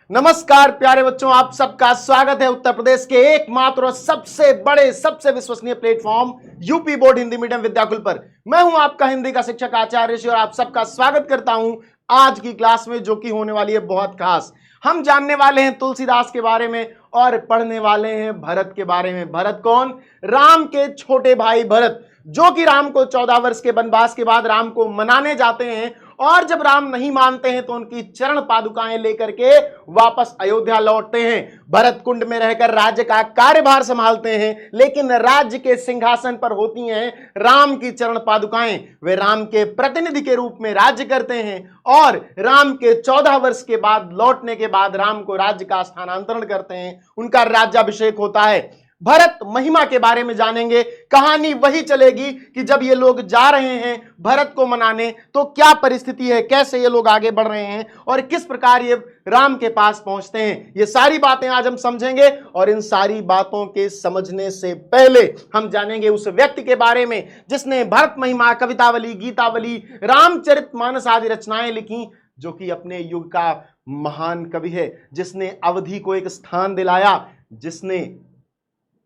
नमस्कार प्यारे बच्चों, आप सबका स्वागत है उत्तर प्रदेश के एकमात्र और सबसे बड़े सबसे विश्वसनीय platform UP board Hindi medium Vidyakul पर। मैं हूं आपका हिंदी का शिक्षक आचार्य ऋषि और आप सबका स्वागत करता हूं आज की क्लास में, जो कि होने वाली है बहुत खास। हम जानने वाले हैं तुलसीदास के बारे में और पढ़ने वाले हैं भरत के बारे में। भरत कौन? राम के छोटे भाई भरत, जो कि राम को 14 वर्ष के वनवास के बाद राम को मनाने जाते हैं और जब राम नहीं मानते हैं तो उनकी चरण पादुकाएं लेकर के वापस अयोध्या लौटते हैं। भरत कुंड में रहकर राज्य का कार्यभार संभालते हैं, लेकिन राज्य के सिंहासन पर होती हैं राम की चरण पादुकाएं। वे राम के प्रतिनिधि के रूप में राज्य करते हैं और राम के 14 वर्ष के बाद लौटने के बाद राम को राज्य का स्थानांतरण करते हैं, उनका राज्याभिषेक होता है। भरत महिमा के बारे में जानेंगे। कहानी वही चलेगी कि जब ये लोग जा रहे हैं भरत को मनाने तो क्या परिस्थिति है, कैसे ये लोग आगे बढ़ रहे हैं और किस प्रकार ये राम के पास पहुंचते हैं। ये सारी बातें आज हम समझेंगे और इन सारी बातों के समझने से पहले हम जानेंगे उस व्यक्ति के बारे में जिसने भरत महिमा, कवितावली, गीतावली, रामचरितमानस आदि रचनाएं लिखी, जो कि अपने युग का महान कवि है, जिसने अवधि को एक स्थान दिलाया, जिसने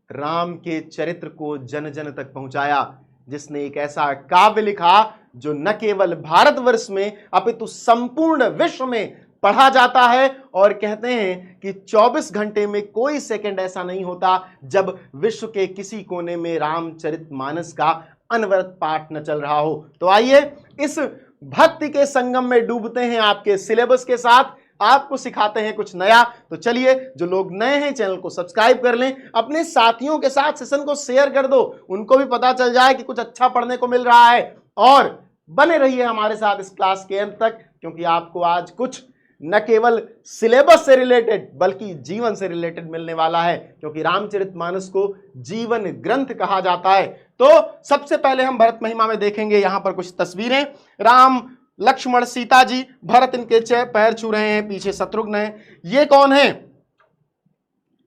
राम के चरित्र को जन जन तक पहुंचाया, जिसने एक ऐसा काव्य लिखा जो न केवल भारतवर्ष में अपितु संपूर्ण विश्व में पढ़ा जाता है। और कहते हैं कि 24 घंटे में कोई सेकंड ऐसा नहीं होता जब विश्व के किसी कोने में रामचरितमानस का अनवरत पाठ न चल रहा हो। तो आइए इस भक्ति के संगम में डूबते हैं आपके सिलेबस के साथ, आपको सिखाते हैं कुछ नया। तो चलिए, जो लोग नए हैं चैनल को सब्सक्राइब कर लें, अपने साथियों के साथ सेशन को शेयर कर दो, उनको भी पता चल जाए कि कुछ अच्छा पढ़ने को मिल रहा है। और बने रहिए हमारे साथ इस क्लास के अंत तक, क्योंकि आपको आज कुछ न केवल सिलेबस से रिलेटेड बल्कि जीवन से रिलेटेड मिलने वाला है, क्योंकि रामचरितमानस को जीवन ग्रंथ कहा जाता है। तो सबसे पहले हम भरत महिमा में देखेंगे यहां पर कुछ तस्वीरें। राम, लक्ष्मण, सीता जी, भरत इनके पैर छू रहे हैं, पीछे शत्रुघ्न है। ये कौन है?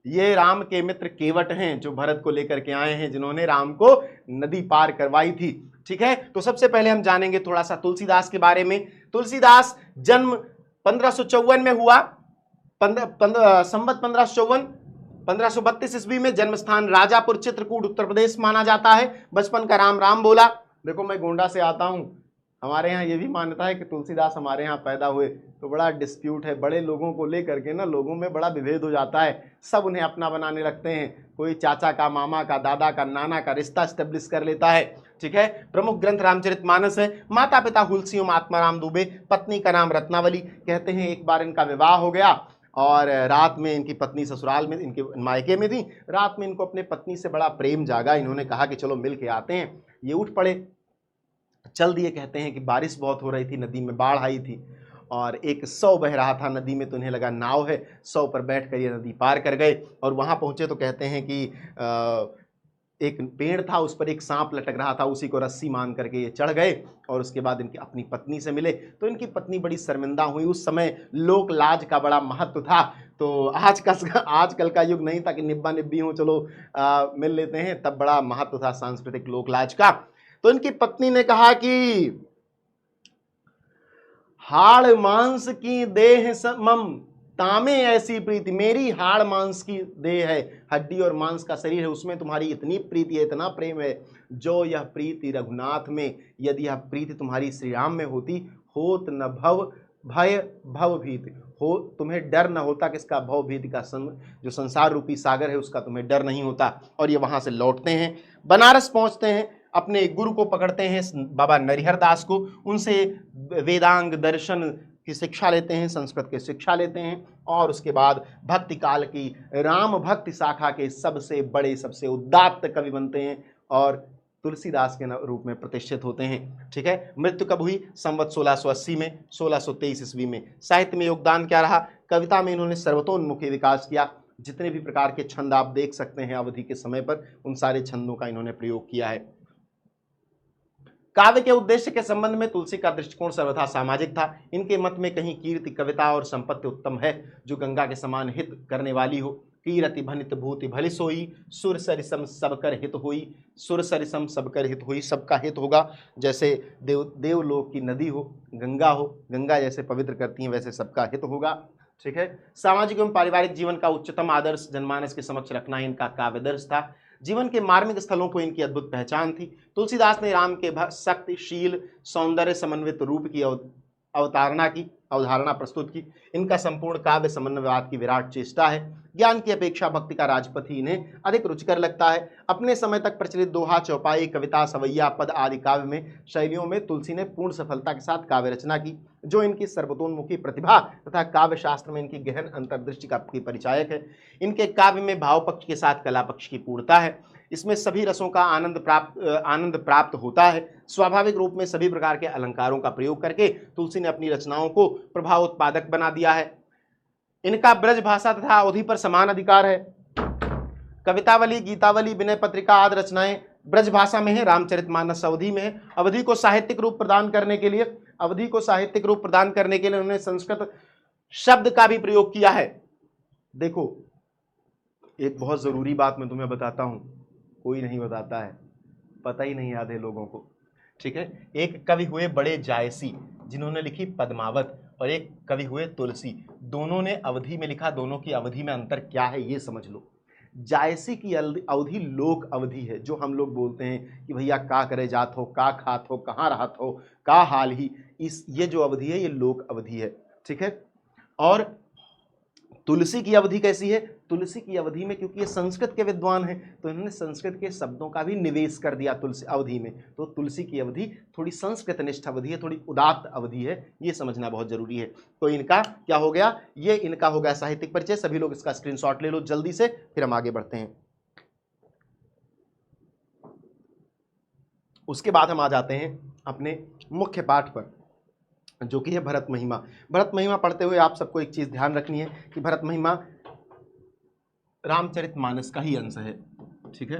ये राम के मित्र केवट हैं, जो भरत को लेकर के आए हैं, जिन्होंने राम को नदी पार करवाई थी। ठीक है, तो सबसे पहले हम जानेंगे थोड़ा सा तुलसीदास के बारे में। तुलसीदास जन्म 1554 में हुआ, संवत 1554, 1532 ईस्वी में। जन्म स्थान राजापुर, चित्रकूट, उत्तर प्रदेश माना जाता है। बचपन का राम राम बोला। देखो, मैं गोंडा से आता हूं, हमारे यहाँ ये भी मान्यता है कि तुलसीदास हमारे यहाँ पैदा हुए, तो बड़ा डिस्प्यूट है। बड़े लोगों को लेकर के ना लोगों में बड़ा विभेद हो जाता है, सब उन्हें अपना बनाने लगते हैं। कोई चाचा का, मामा का, दादा का, नाना का रिश्ता स्टेब्लिश कर लेता है। ठीक है, प्रमुख ग्रंथ रामचरितमानस है। माता पिता हुलसी एवं आत्माराम दुबे, पत्नी का नाम रत्नावली। कहते हैं एक बार इनका विवाह हो गया और रात में इनकी पत्नी ससुराल में, इनके मायके में थी। रात में इनको अपने पत्नी से बड़ा प्रेम जागा, इन्होंने कहा कि चलो मिल के आते हैं। ये उठ पड़े, चल दिए। कहते हैं कि बारिश बहुत हो रही थी, नदी में बाढ़ आई थी और एक सौ बह रहा था नदी में, तो उन्हें लगा नाव है, सौ पर बैठ कर ये नदी पार कर गए। और वहाँ पहुँचे तो कहते हैं कि एक पेड़ था, उस पर एक सांप लटक रहा था, उसी को रस्सी मान करके ये चढ़ गए और उसके बाद इनकी अपनी पत्नी से मिले। तो इनकी पत्नी बड़ी शर्मिंदा हुई। उस समय लोक लाज का बड़ा महत्व था, तो आजकल का युग नहीं था कि निब्बा निब्बी हो, चलो मिल लेते हैं। तब बड़ा महत्व था सांस्कृतिक लोक लाज का। तो इनकी पत्नी ने कहा कि हाड़ मांस की देह मम तामे ऐसी प्रीति, मेरी हाड़ मांस की देह है, हड्डी और मांस का शरीर है, उसमें तुम्हारी इतनी प्रीति है, इतना प्रेम है, जो यह प्रीति रघुनाथ में, यदि यह प्रीति तुम्हारी श्री राम में होती, होत न भव भय भव भीति, हो तुम्हें डर न होता, किसका? भव भीति का, जो संसार रूपी सागर है उसका तुम्हें डर नहीं होता। और ये वहां से लौटते हैं, बनारस पहुंचते हैं, अपने गुरु को पकड़ते हैं, बाबा नरिहर दास को। उनसे वेदांग दर्शन की शिक्षा लेते हैं, संस्कृत की शिक्षा लेते हैं और उसके बाद भक्ति काल की राम भक्ति शाखा के सबसे बड़े, सबसे उदात्त कवि बनते हैं और तुलसीदास के रूप में प्रतिष्ठित होते हैं। ठीक है, मृत्यु कब हुई? संवत 1680 में, 1623 ईस्वी में। साहित्य में योगदान क्या रहा? कविता में इन्होंने सर्वतोन्मुखी विकास किया। जितने भी प्रकार के छंद आप देख सकते हैं अवधि के समय पर, उन सारे छंदों का इन्होंने प्रयोग किया है। काव्य के उद्देश्य के संबंध में तुलसी का दृष्टिकोण सर्वथा सामाजिक था। इनके मत में कहीं कीर्ति, कविता और संपत्ति उत्तम है, जो गंगा के समान हित करने वाली हो। कीरति भनित भूति भली सोई, सुर सरिसम सबकर हित हुई, सुर सरिसम सबकर हित हुई, सबका हित होगा। जैसे देवलोक की नदी हो, गंगा जैसे पवित्र करती हैं, वैसे सबका हित होगा। ठीक है। सामाजिक एवं पारिवारिक जीवन का उच्चतम आदर्श जनमानस के समक्ष रखना इनका काव्यदर्श था। जीवन के मार्मिक स्थलों को इनकी अद्भुत पहचान थी। तुलसीदास ने राम के शक्ति, शील, सौंदर्य समन्वित रूप की अवधारणा प्रस्तुत की। इनका संपूर्ण काव्य समन्वयवाद की विराट चेष्टा है। ज्ञान की अपेक्षा भक्ति का राजपथ ही इन्हें अधिक रुचिकर लगता है। अपने समय तक प्रचलित दोहा, चौपाई, कविता, सवैया, पद आदि काव्य में शैलियों में तुलसी ने पूर्ण सफलता के साथ काव्य रचना की, जो इनकी सर्वतोन्मुखी प्रतिभा तथा काव्य शास्त्र में इनकी गहन अंतर्दृष्टि का परिचायक है। इनके काव्य में भाव पक्ष के साथ कला पक्ष की पूर्णता है। इसमें सभी रसों का आनंद प्राप्त होता है। स्वाभाविक रूप में सभी प्रकार के अलंकारों का प्रयोग करके तुलसी ने अपनी रचनाओं को प्रभाव उत्पादक बना दिया है। इनका ब्रज भाषा तथा अवधि पर समान अधिकार है। कवितावली, गीतावली, विनय पत्रिका आदि रचनाएं ब्रज भाषा में है, रामचरितमानस अवधि में है। अवधि को साहित्यिक रूप प्रदान करने के लिए उन्होंने संस्कृत शब्द का भी प्रयोग किया है। देखो, एक बहुत जरूरी बात मैं तुम्हें बताता हूं, कोई नहीं बताता है, पता ही नहीं आधे लोगों को, ठीक है। एक कवि हुए बड़े जायसी, जिन्होंने लिखी पद्मावत, और एक कवि हुए तुलसी, दोनों ने अवधि में लिखा। दोनों की अवधि में अंतर क्या है ये समझ लो। जायसी की अवधि लोक अवधि है, जो हम लोग बोलते हैं कि भैया का करे जात हो, का खात हो, कहाँ रहत हो, का हाल ही, ये जो अवधि है ये लोक अवधि है, ठीक है। और तुलसी की अवधि कैसी है? तुलसी की अवधि में, क्योंकि ये संस्कृत के विद्वान हैं, तो इन्होंने संस्कृत के शब्दों का भी निवेश कर दिया तुलसी अवधि में। तो तुलसी की अवधि थोड़ी संस्कृत निष्ठ अवधि है, थोड़ी उदात्त अवधि है, ये समझना बहुत जरूरी है। तो इनका क्या हो गया? ये इनका हो गया साहित्यिक परिचय। सभी लोग इसका स्क्रीनशॉट ले लो जल्दी से, फिर हम आगे बढ़ते हैं। उसके बाद हम आ जाते हैं अपने मुख्य पाठ पर, जो कि है भरत महिमा। भरत महिमा पढ़ते हुए आप सबको एक चीज ध्यान रखनी है कि भरत महिमा रामचरितमानस का ही अंश है, ठीक है।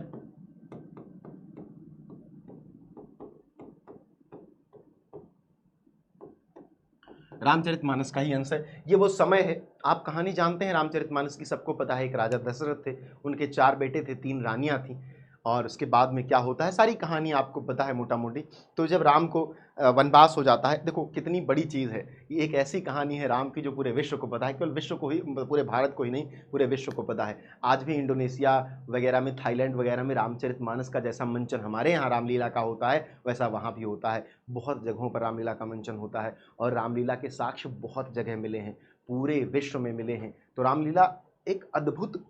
रामचरितमानस का ही अंश है। ये वो समय है, आप कहानी जानते हैं रामचरितमानस की, सबको पता है। एक राजा दशरथ थे, उनके 4 बेटे थे, 3 रानियां थीं, और उसके बाद में क्या होता है सारी कहानी आपको पता है मोटा मोटी। तो जब राम को वनवास हो जाता है, देखो कितनी बड़ी चीज़ है, ये एक ऐसी कहानी है राम की जो पूरे विश्व को पता है, केवल विश्व को ही, पूरे भारत को ही नहीं, पूरे विश्व को पता है। आज भी इंडोनेशिया वगैरह में, थाईलैंड वगैरह में रामचरितमानस का जैसा मंचन हमारे यहाँ रामलीला का होता है, वैसा वहाँ भी होता है। बहुत जगहों पर रामलीला का मंचन होता है, और रामलीला के साक्ष्य बहुत जगह मिले हैं, पूरे विश्व में मिले हैं। तो रामलीला एक अद्भुत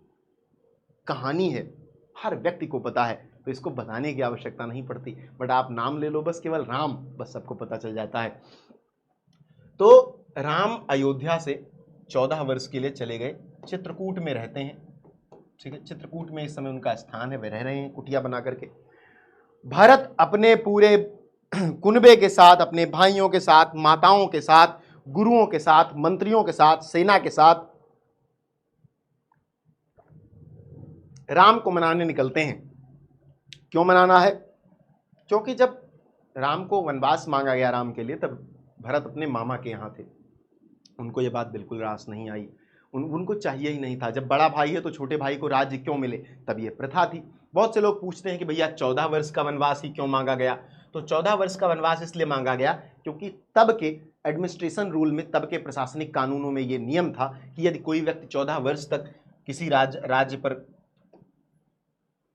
कहानी है, हर व्यक्ति को पता है, तो इसको बताने की आवश्यकता नहीं पड़ती। बट आप नाम ले लो बस, केवल राम, बस सबको पता चल जाता है। तो राम अयोध्या से 14 वर्ष के लिए चले गए, चित्रकूट में रहते हैं, ठीक है। चित्रकूट में इस समय उनका स्थान है, वे रह रहे हैं कुटिया बना करके। भरत अपने पूरे कुनबे के साथ, अपने भाइयों के साथ, माताओं के साथ, गुरुओं के साथ, मंत्रियों के साथ, सेना के साथ राम को मनाने निकलते हैं। क्यों मनाना है? क्योंकि जब राम को वनवास मांगा गया राम के लिए, तब भरत अपने मामा के यहाँ थे, उनको ये बात बिल्कुल रास नहीं आई, उनको चाहिए ही नहीं था। जब बड़ा भाई है तो छोटे भाई को राज्य क्यों मिले, तब ये प्रथा थी। बहुत से लोग पूछते हैं कि भैया 14 वर्ष का वनवास ही क्यों मांगा गया? तो 14 वर्ष का वनवास इसलिए मांगा गया क्योंकि तब के एडमिनिस्ट्रेशन रूल में, तब के प्रशासनिक कानूनों में ये नियम था कि यदि कोई व्यक्ति 14 वर्ष तक किसी राज्य पर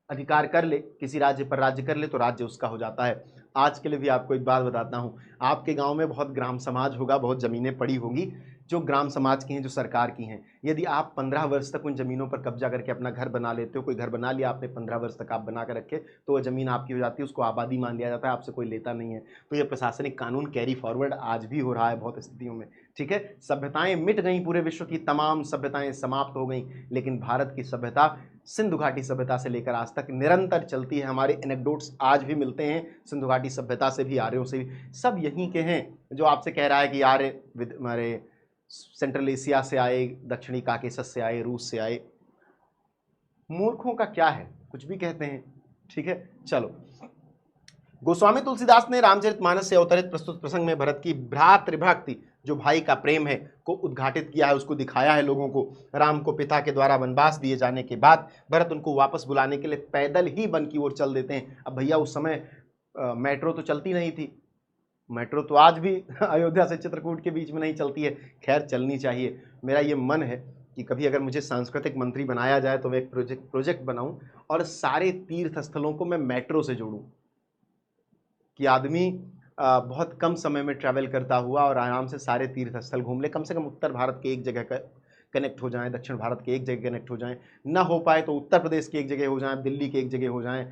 अधिकार कर ले, किसी राज्य पर राज्य कर ले, तो राज्य उसका हो जाता है। आज के लिए भी आपको एक बात बताता हूँ, आपके गांव में बहुत ग्राम समाज होगा, बहुत ज़मीनें पड़ी होगी जो ग्राम समाज की हैं, जो सरकार की हैं। यदि आप 15 वर्ष तक उन ज़मीनों पर कब्जा करके अपना घर बना लेते हो, कोई घर बना लिया आपने, 15 वर्ष तक आप बना कर रखे, तो वह ज़मीन आपकी हो जाती है, उसको आबादी मान लिया जाता है, आपसे कोई लेता नहीं है। तो ये प्रशासनिक कानून कैरी फॉरवर्ड आज भी हो रहा है बहुत स्थितियों में, ठीक है। सभ्यताएं मिट गई, पूरे विश्व की तमाम सभ्यताएं समाप्त हो गई, लेकिन भारत की सभ्यता सिंधु घाटी सभ्यता से लेकर आज तक निरंतर चलती है। हमारे एनेक्डोट्स आज भी मिलते हैं सिंधु घाटी सभ्यता से भी, आर्यों से भी, सब यहीं के हैं। जो आपसे कह रहा है कि आर्य हमारे सेंट्रल एशिया से आए, दक्षिणी काकेशस से आए, रूस से आए, मूर्खों का क्या है, कुछ भी कहते हैं, ठीक है। चलो, गोस्वामी तुलसीदास ने रामचरितमानस से अवतरित प्रस्तुत प्रसंग में भरत की भ्रातृभक्ति, जो भाई का प्रेम है, को उद्घाटित किया है, उसको दिखाया है लोगों को। राम को पिता के द्वारा वनवास दिए जाने के बाद भरत उनको वापस बुलाने के लिए पैदल ही वन की ओर चल देते हैं। अब भैया उस समय मेट्रो तो चलती नहीं थी, मेट्रो तो आज भी अयोध्या से चित्रकूट के बीच में नहीं चलती है, खैर चलनी चाहिए। मेरा ये मन है कि कभी अगर मुझे सांस्कृतिक मंत्री बनाया जाए तो मैं एक प्रोजेक्ट बनाऊं और सारे तीर्थ स्थलों को मैं मेट्रो से जोड़ूं, कि आदमी बहुत कम समय में ट्रैवल करता हुआ और आराम से सारे तीर्थ स्थल घूम ले। कम से कम उत्तर भारत के एक जगह कनेक्ट हो जाएं, दक्षिण भारत के एक जगह कनेक्ट हो जाएं, ना हो पाए तो उत्तर प्रदेश की एक जगह हो जाएं, दिल्ली की एक जगह हो जाएं,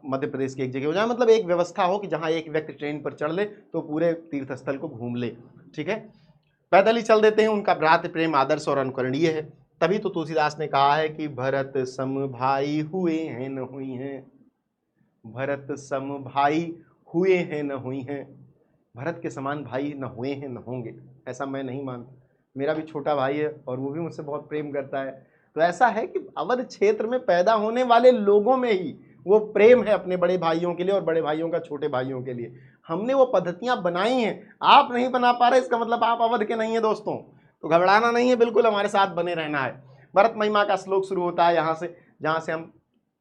मध्य प्रदेश की एक जगह हो जाए। मतलब एक व्यवस्था हो कि जहां एक व्यक्ति ट्रेन पर चढ़ ले तो पूरे तीर्थ स्थल को घूम ले। ठीक है, पैदल ही चल देते हैं, उनका भ्रातृ प्रेम आदर्श और अनुकरणीय है। तभी तो तुलसीदास ने कहा है कि भरत सम भाई हुए हैं न हुई हैं, भरत सम भाई हुए हैं न हुई हैं। भरत के समान भाई न हुए हैं न होंगे, ऐसा मैं नहीं मानता। मेरा भी छोटा भाई है और वो भी मुझसे बहुत प्रेम करता है। तो ऐसा है कि अवध क्षेत्र में पैदा होने वाले लोगों में ही वो प्रेम है अपने बड़े भाइयों के लिए और बड़े भाइयों का छोटे भाइयों के लिए। हमने वो पद्धतियां बनाई हैं, आप नहीं बना पा रहे, इसका मतलब आप अवध के नहीं है दोस्तों। तो घबराना नहीं है, बिल्कुल हमारे साथ बने रहना है। भरत महिमा का श्लोक शुरू होता है यहाँ से, जहाँ से हम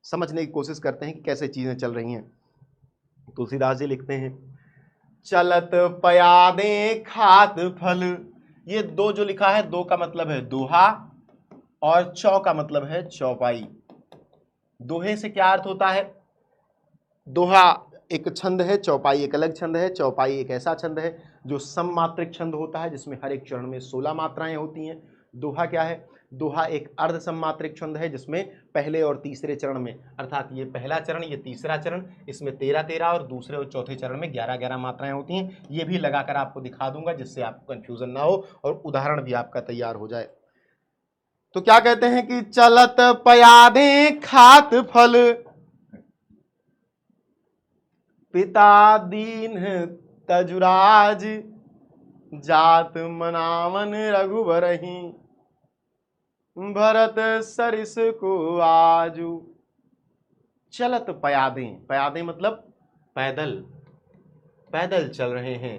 समझने की कोशिश करते हैं कि कैसे चीजें चल रही हैं। तुलसीदास जी लिखते हैं, चलत पयादे खात फल। ये दो जो लिखा है, दो का मतलब है दोहा और चौ का मतलब है चौपाई। दोहे से क्या अर्थ होता है? दोहा एक छंद है, चौपाई एक अलग छंद है। चौपाई एक ऐसा छंद है जो सममात्रिक छंद होता है, जिसमें हर एक चरण में 16 मात्राएं होती हैं। दोहा क्या है? दोहा एक अर्ध सममात्रिक छंद है, जिसमें पहले और तीसरे चरण में, अर्थात ये पहला चरण, ये तीसरा चरण, इसमें 13-13 और दूसरे और चौथे चरण में 11-11 मात्राएं होती हैं। ये भी लगाकर आपको दिखा दूंगा, जिससे आपको कंफ्यूजन ना हो और उदाहरण भी आपका तैयार हो जाए। तो क्या कहते हैं कि चलत पयादे खात फल, पिता दीन तजुराज, जात मनावन रघुबरहि, भरत सरिस को आजू। चलत पयादें, पयादें मतलब पैदल, पैदल चल रहे हैं।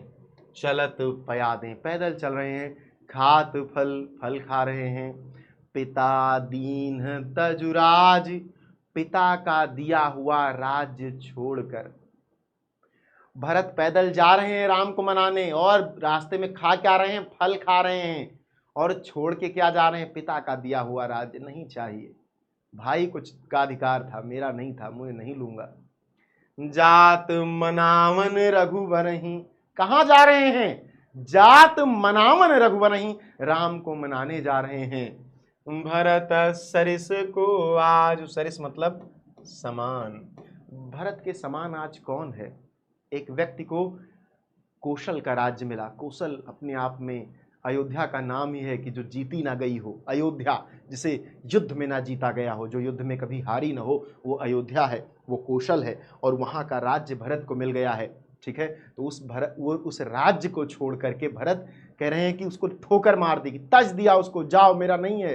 चलत पयादें, पैदल चल रहे हैं। खात फल, फल खा रहे हैं। पिता दीन तजुराज, पिता का दिया हुआ राज्य छोड़कर। भरत पैदल जा रहे हैं राम को मनाने और रास्ते में खा क्या रहे हैं? फल खा रहे हैं। और छोड़ के क्या जा रहे हैं? पिता का दिया हुआ राज्य नहीं चाहिए। भाई कुछ का अधिकार था, मेरा नहीं था, मुझे नहीं लूंगा। जात मनावन रघुबरहि, कहां जा रहे हैं? जात मनावन रघुबरहि, राम को मनाने जा रहे हैं। भरत सरिस को आज, सरिस मतलब समान। भरत के समान आज कौन है? एक व्यक्ति को कौशल का राज्य मिला। कौशल अपने आप में अयोध्या का नाम ही है कि जो जीती ना गई हो। अयोध्या जिसे युद्ध में ना जीता गया हो, जो युद्ध में कभी हारी ना हो, वो अयोध्या है, वो कौशल है। और वहाँ का राज्य भरत को मिल गया है। ठीक है, तो उस राज्य को छोड़ करके भरत कह रहे हैं कि उसको ठोकर मार दी, तज दिया उसको, जाओ मेरा नहीं है,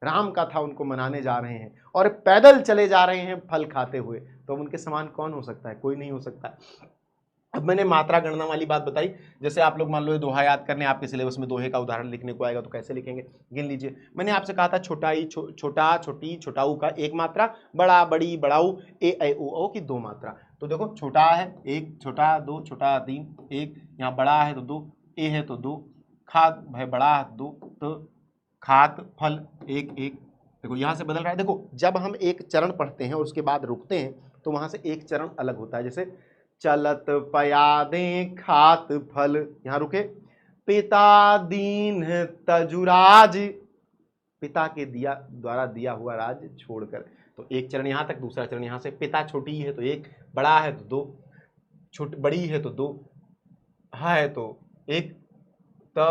राम का था, उनको मनाने जा रहे हैं और पैदल चले जा रहे हैं फल खाते हुए। तो उनके समान कौन हो सकता है? कोई नहीं हो सकता। अब मैंने मात्रा गणना वाली बात बताई। जैसे आप लोग मान लो दोहा याद करने, आपके सिलेबस में दोहे का उदाहरण लिखने को आएगा तो कैसे लिखेंगे? गिन लीजिए। मैंने आपसे कहा था छोटाई, छोटा, छोटी, छोटाऊ का एक मात्रा, बड़ा, बड़ी, बड़ाऊ, ए ऐ ओ औ की 2 मात्रा। तो देखो छोटा है 1, छोटा 2, छोटा 3, 1, यहाँ बड़ा है तो 2, ए है तो 2, खाद है बड़ा 2, तो खात फल 1 1। देखो यहाँ से बदल रहा है। देखो जब हम एक चरण पढ़ते हैं और उसके बाद रुकते हैं तो वहां से एक चरण अलग होता है। जैसे चलत पयादे खात फल, यहां रुके। पिता दीन तजुराज, पिता के द्वारा दिया हुआ राज छोड़कर। तो एक चरण यहां तक, दूसरा चरण यहां से। पिता छोटी है तो 1, बड़ा है तो 2, छोटी बड़ी है तो 2, हा है तो 1। तो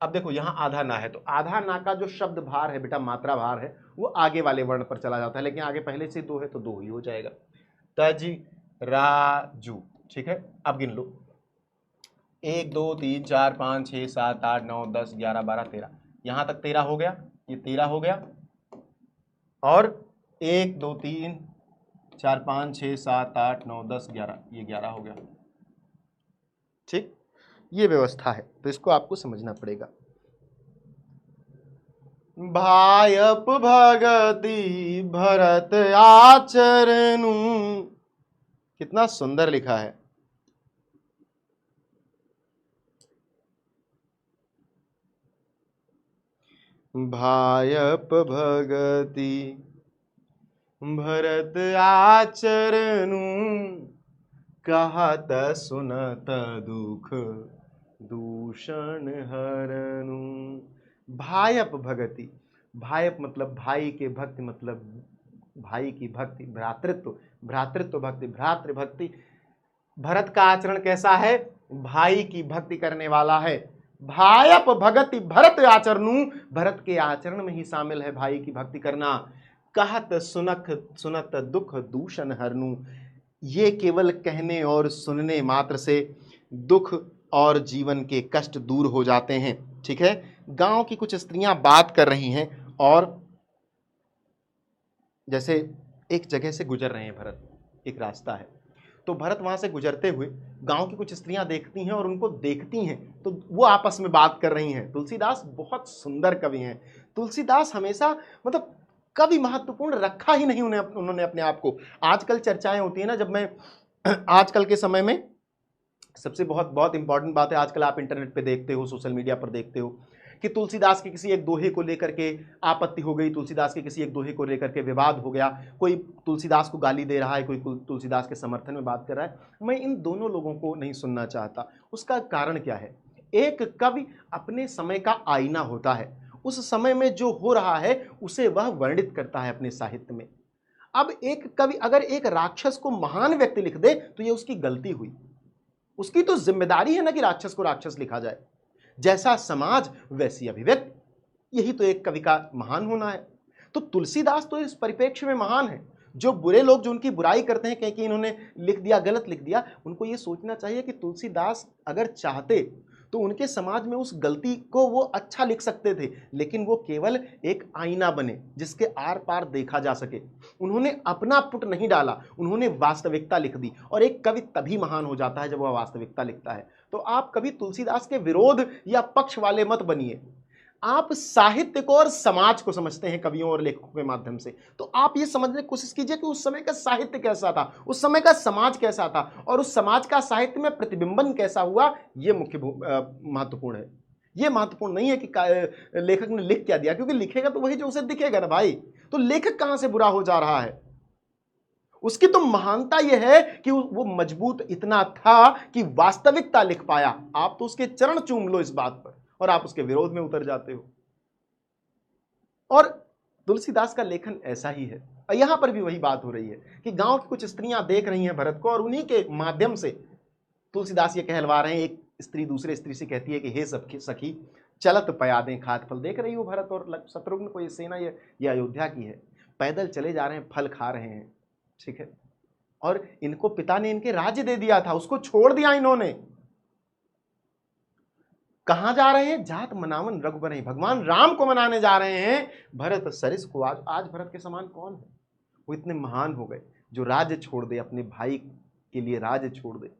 अब देखो यहां आधा ना है तो आधा ना का जो शब्द भार है बेटा, मात्रा भार है, वो आगे वाले वर्ण पर चला जाता है। लेकिन आगे पहले से 2 है तो 2 ही हो जाएगा। तज राजू। ठीक है, अब गिन लो 1 2 3 4 5 6 7 8 9 10 11 12 13। यहां तक 13 हो गया, ये 13 हो गया। और 1 2 3 4 5 6 7 8 9 10 11, ये 11 हो गया। ठीक, ये व्यवस्था है, तो इसको आपको समझना पड़ेगा। भायप भगति भरत आचरणु, कितना सुंदर लिखा है। भायप भगति भरत आचरणु कहत सुनत दुख दूषण हरनु। भायप भगति, भायप मतलब भाई के भक्ति, मतलब भाई की भक्ति, भ्रातृत्व, भ्रातृत्व भक्ति, भ्रातृ भक्ति। भरत का आचरण कैसा है? भाई की भक्ति करने वाला है। भायप भगति भरत आचरणु, भरत के आचरण में ही शामिल है भाई की भक्ति करना। कहत सुनत दुख दूषण हरनु, ये केवल कहने और सुनने मात्र से दुख और जीवन के कष्ट दूर हो जाते हैं। ठीक है, गांव की कुछ स्त्रियां बात कर रही हैं और जैसे एक जगह से गुजर रहे हैं भरत, एक रास्ता है, तो भरत वहां से गुजरते हुए गांव की कुछ स्त्रियां देखती हैं और उनको देखती हैं तो वो आपस में बात कर रही हैं। तुलसीदास बहुत सुंदर कवि हैं। तुलसीदास हमेशा मतलब कवि महत्वपूर्ण रखा ही नहीं उन्होंने अपने आप को। आजकल चर्चाएं होती है ना, जब मैं आजकल के समय में सबसे बहुत इंपॉर्टेंट बात है, आजकल आप इंटरनेट पे देखते हो, सोशल मीडिया पर देखते हो कि तुलसीदास के किसी एक दोहे को लेकर के आपत्ति हो गई, तुलसीदास के किसी एक दोहे को लेकर के विवाद हो गया, कोई तुलसीदास को गाली दे रहा है, कोई तुलसीदास के समर्थन में बात कर रहा है। मैं इन दोनों लोगों को नहीं सुनना चाहता। उसका कारण क्या है? एक कवि अपने समय का आईना होता है, उस समय में जो हो रहा है उसे वह वर्णित करता है अपने साहित्य में। अब एक कवि अगर एक राक्षस को महान व्यक्ति लिख दे तो ये उसकी गलती हुई, उसकी तो जिम्मेदारी है ना कि राक्षस को राक्षस लिखा जाए। जैसा समाज वैसी अभिव्यक्ति, यही तो एक कवि का महान होना है। तो तुलसीदास तो इस परिप्रेक्ष्य में महान है। जो बुरे लोग जो उनकी बुराई करते हैं कि इन्होंने लिख दिया, गलत लिख दिया, उनको ये सोचना चाहिए कि तुलसीदास अगर चाहते तो उनके समाज में उस गलती को वो अच्छा लिख सकते थे, लेकिन वो केवल एक आईना बने जिसके आर पार देखा जा सके। उन्होंने अपना पुट नहीं डाला, उन्होंने वास्तविकता लिख दी। और एक कवि तभी महान हो जाता है जब वह वास्तविकता लिखता है। तो आप कभी तुलसीदास के विरोध या पक्ष वाले मत बनिए। आप साहित्य को और समाज को समझते हैं कवियों और लेखकों के माध्यम से, तो आप ये समझने की कोशिश कीजिए कि उस समय का साहित्य कैसा था, उस समय का समाज कैसा था, और उस समाज का साहित्य में प्रतिबिंबन कैसा हुआ। ये मुख्य महत्वपूर्ण है। ये महत्वपूर्ण नहीं है कि लेखक ने लिख क्या दिया, क्योंकि लिखेगा तो वही जो उसे दिखेगा ना भाई। तो लेखक कहां से बुरा हो जा रहा है? उसकी तो महानता यह है कि वो मजबूत इतना था कि वास्तविकता लिख पाया। आप तो उसके चरण चूम लो इस बात पर और आप उसके विरोध में उतर जाते हो। और तुलसीदास का लेखन ऐसा ही है। और यहां पर भी वही बात हो रही है कि गांव की कुछ स्त्रियां देख रही हैं भरत को और उन्हीं के माध्यम से तुलसीदास ये कहलवा रहे हैं। एक स्त्री दूसरे स्त्री से कहती है कि हे सखी चलत पयादें खात फल। देख रही हो भरत और शत्रुघ्न को, ये सेना ये अयोध्या की है, पैदल चले जा रहे हैं, फल खा रहे हैं। ठीक है, और इनको पिता ने इनके राज्य दे दिया था, उसको छोड़ दिया इन्होंने। कहां जा रहे हैं? जात मनावन रघुबर, भगवान राम को मनाने जा रहे हैं। भरत सरिस को आज भरत के समान कौन है? वो इतने महान हो गए जो राज्य छोड़ दे, अपने भाई के लिए राज्य छोड़ दे,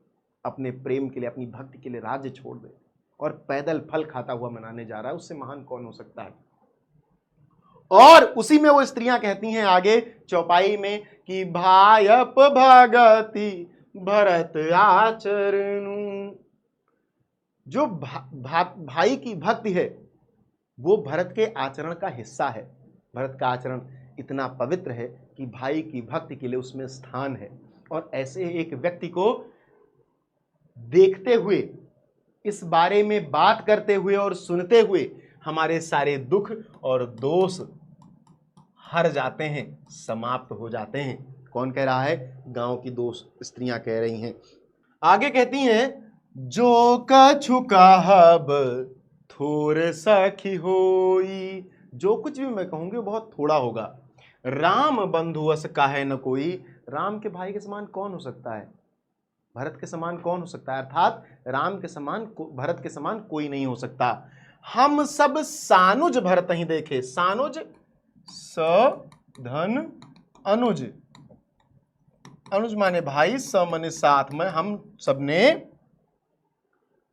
अपने प्रेम के लिए, अपनी भक्ति के लिए राज्य छोड़ दे और पैदल फल खाता हुआ मनाने जा रहा है। उससे महान कौन हो सकता है? और उसी में वो स्त्रियां कहती हैं आगे चौपाई में कि भायप भगति भरत आचरणु। जो भाई की भक्ति है वो भरत के आचरण का हिस्सा है। भरत का आचरण इतना पवित्र है कि भाई की भक्ति के लिए उसमें स्थान है। और ऐसे एक व्यक्ति को देखते हुए, इस बारे में बात करते हुए और सुनते हुए हमारे सारे दुख और दोष हर जाते हैं, समाप्त हो जाते हैं। कौन कह रहा है? गांव की दो स्त्रियां कह रही हैं। आगे कहती हैं जो कछु कहब थोर सखी होई। जो कुछ भी मैं कहूंगी वो बहुत थोड़ा होगा। राम बंधुअस काहे न कोई। राम के भाई के समान कौन हो सकता है? भरत के समान कौन हो सकता है? अर्थात राम के समान भरत के समान कोई नहीं हो सकता। हम सब सानुज भरत ही देखे। सानुज स धन अनुज, अनुज माने भाई, स माने साथ में। हम सबने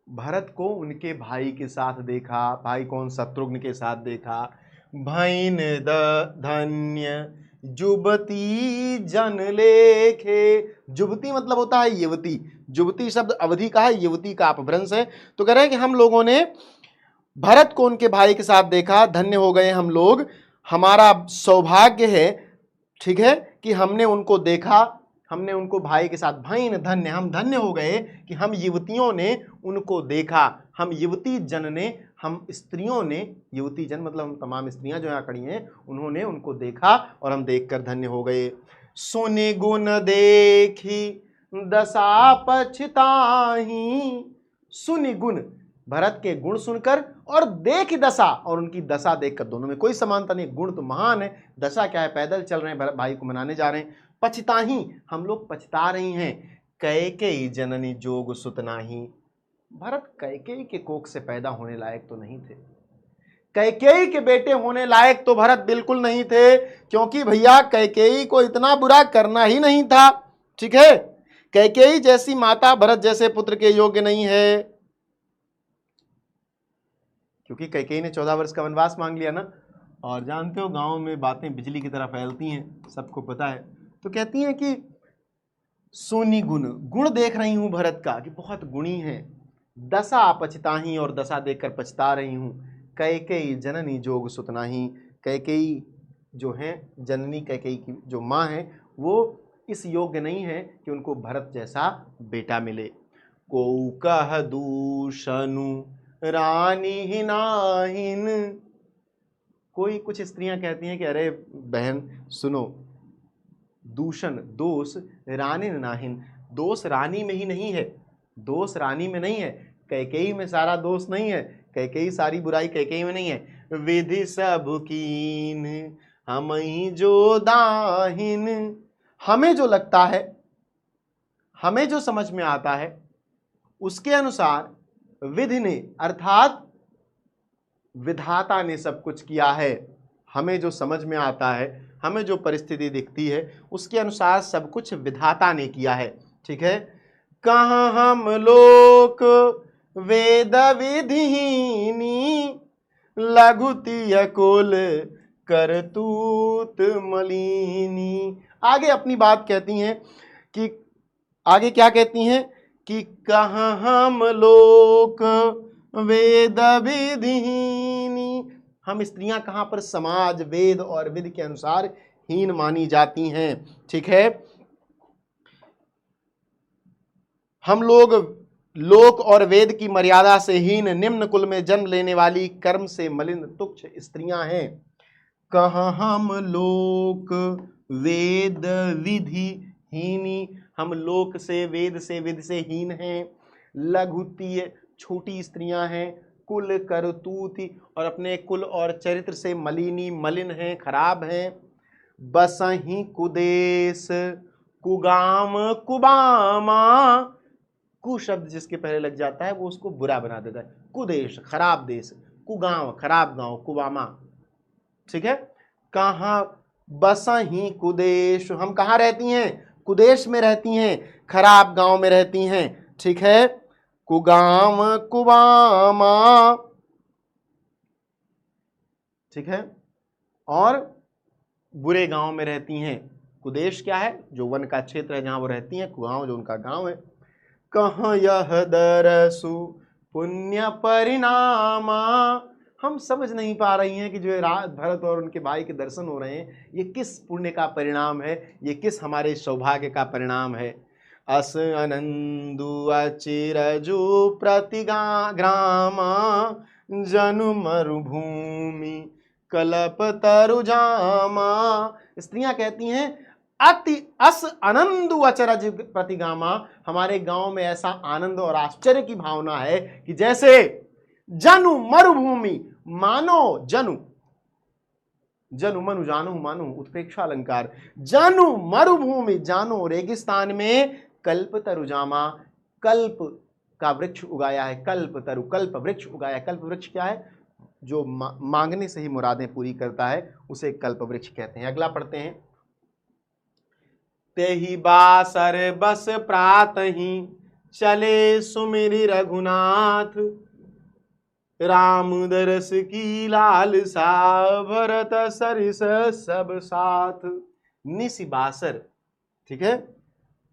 भरत को उनके भाई के साथ देखा। भाई कौन? शत्रुघ्न के साथ देखा। भैन धन्य जुबती जन लेखे। जुबती मतलब होता है युवती। जुबती शब्द अवधि का है, युवती का अपभ्रंश है। तो कह रहे हैं कि हम लोगों ने भरत को उनके भाई के साथ देखा, धन्य हो गए हम लोग, हमारा सौभाग्य है, ठीक है, कि हमने उनको देखा, हमने उनको भाई के साथ, भाई न धन्य, हम धन्य हो गए कि हम युवतियों ने उनको देखा, हम युवती जन ने, हम स्त्रियों ने, युवती जन मतलब हम तमाम स्त्रियां जो यहाँ खड़ी हैं, उन्होंने उनको देखा और हम देखकर धन्य हो गए। सुनि गुण देखी दशा पछताही, सुनि गुण, भरत के गुण सुनकर, और देख दशा, और उनकी दशा देखकर, दोनों में कोई समानता नहीं, गुण तो महान है, दशा क्या है, पैदल चल रहे हैं, भाई को मनाने जा रहे हैं। पछताही, हम लोग पछता रही हैं, कैकेयी जननी जोग सुत नाही, भरत कैकेयी के कोख से पैदा होने लायक तो नहीं थे, कैकेयी के बेटे होने लायक तो भरत बिल्कुल नहीं थे, क्योंकि भैया कैकेयी को इतना बुरा करना ही नहीं था, ठीक है। कैकेयी जैसी माता भरत जैसे पुत्र के योग्य नहीं है, क्योंकि कैकेयी ने 14 वर्ष का वनवास मांग लिया ना, और जानते हो गांव में बातें बिजली की तरह फैलती हैं, सबको पता है। तो कहती हैं कि सोनी गुण, गुण देख रही हूं भरत का कि बहुत गुणी है, दशा पछताही, और दशा देखकर पछता रही हूं, कैकेयी जननी जोग सुत नाही, कैकेयी जो है जननी, कैकेयी की जो माँ है, वो इस योग्य नहीं है कि उनको भरत जैसा बेटा मिले। को कह दूषनु रानी ही नाहिन, कोई कुछ स्त्रियां कहती हैं कि अरे बहन सुनो, दूषण दोष रानी नाहिन, दोष रानी में ही नहीं है, दोष रानी में नहीं है, कैकेयी में सारा दोष नहीं है, कैकेयी सारी बुराई कैकेयी में नहीं है। विधि सब कीन हम ही जो दाहिन, हमें जो लगता है, हमें जो समझ में आता है, उसके अनुसार विधि ने अर्थात विधाता ने सब कुछ किया है, हमें जो समझ में आता है, हमें जो परिस्थिति दिखती है, उसके अनुसार सब कुछ विधाता ने किया है, ठीक है। कहाँ हम लोक वेद विधिहीनी, लघुति कुल करतूत मलिनी, आगे अपनी बात कहती हैं कि, आगे क्या कहती हैं कि कहाँ हम लोक वेद विधिहीनी, हम स्त्रियां कहां पर समाज, वेद और विधि के अनुसार हीन मानी जाती हैं, ठीक है। हम लोग लोक और वेद की मर्यादा से हीन, निम्न कुल में जन्म लेने वाली, कर्म से मलिन तुच्छ स्त्रियां हैं। कहाँ हम लोक वेद विधि हीनी, हम लोक से, वेद से, विधि से हीन हैं। लघुतीय, छोटी स्त्रियां हैं। कुल करतूति, और अपने कुल और चरित्र से मलिनी, मलिन हैं, खराब हैं। बसही कुदेश कुगाम कुबामा, कु शब्द जिसके पहले लग जाता है वो उसको बुरा बना देता है। कुदेश खराब देश, कुगांव खराब गांव, कुबामा, ठीक है। कहाँ बसही कुदेश, हम कहाँ रहती हैं, कुदेश में रहती हैं, खराब गांव में रहती हैं, ठीक है। कुगाम कुबामा, ठीक है, और बुरे गांव में रहती हैं। कुदेश क्या है, जो वन का क्षेत्र है जहां वो रहती हैं, कुगांव जो उनका गांव है। कहाँ यह दरसु पुण्य परिणामा, हम समझ नहीं पा रही हैं कि जो भरत और उनके भाई के दर्शन हो रहे हैं, ये किस पुण्य का परिणाम है, ये किस हमारे सौभाग्य का परिणाम है। अस अनंदु अचिरजु प्रतिग्रामा, जनु मरुभूमि कलप तरुजामा, स्त्रियां कहती हैं अति अस आनंदु अचरज प्रतिगामा, हमारे गांव में ऐसा आनंद और आश्चर्य की भावना है कि जैसे जनु मरुभूमि, मानो जनु, जनु मनु जानु मानो उत्प्रेक्षा अलंकार, जनु मरुभूमि, जानो रेगिस्तान में, कल्प तरुजामा, कल्प का वृक्ष उगाया है, कल्प तरु कल्प वृक्ष उगाया। कल्प वृक्ष क्या है, जो मांगने से ही मुरादें पूरी करता है, उसे कल्प वृक्ष कहते हैं। अगला पढ़ते हैं। तेहि बासर बस प्रातहि चले सुमिरि रघुनाथ, राम दरस की लालसा भरत सरिस सब साथ। निसी बासर, ठीक है।